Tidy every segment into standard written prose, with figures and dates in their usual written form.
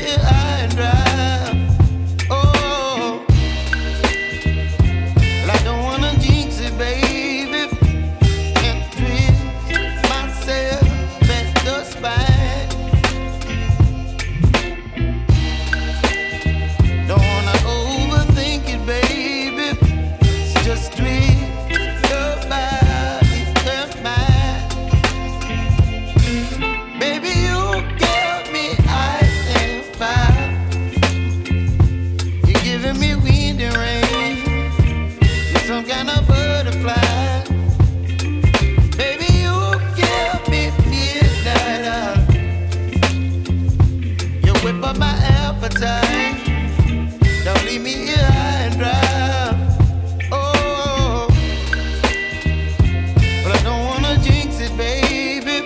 here high and dry. Oh, well, I don't wanna jinx it, baby, and twist myself at the spine. Don't wanna overthink it, baby. It's just twist your body and mine. Baby, you give me ice and fire. You're giving me wind and rain. You're some kind of butterfly. Baby, you give me midnight. You whip up my appetite. Don't leave me here high and dry. Oh, but I don't wanna jinx it, baby.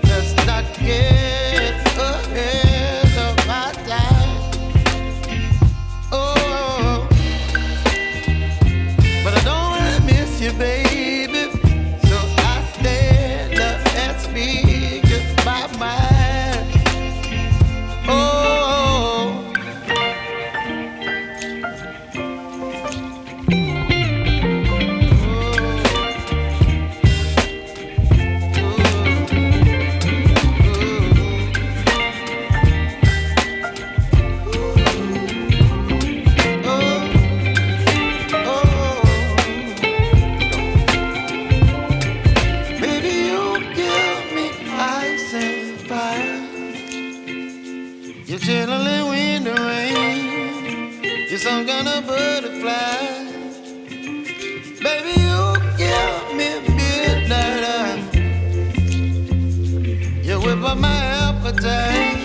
Let's not get ahead of my time. Oh, but I don't wanna miss you, baby. So I stand up and speak my mind. Oh. Baby, you give me ice and fire. You're chilling wind and rain. You're some kind of butterfly. Baby, you give me midnight. You whip up my appetite.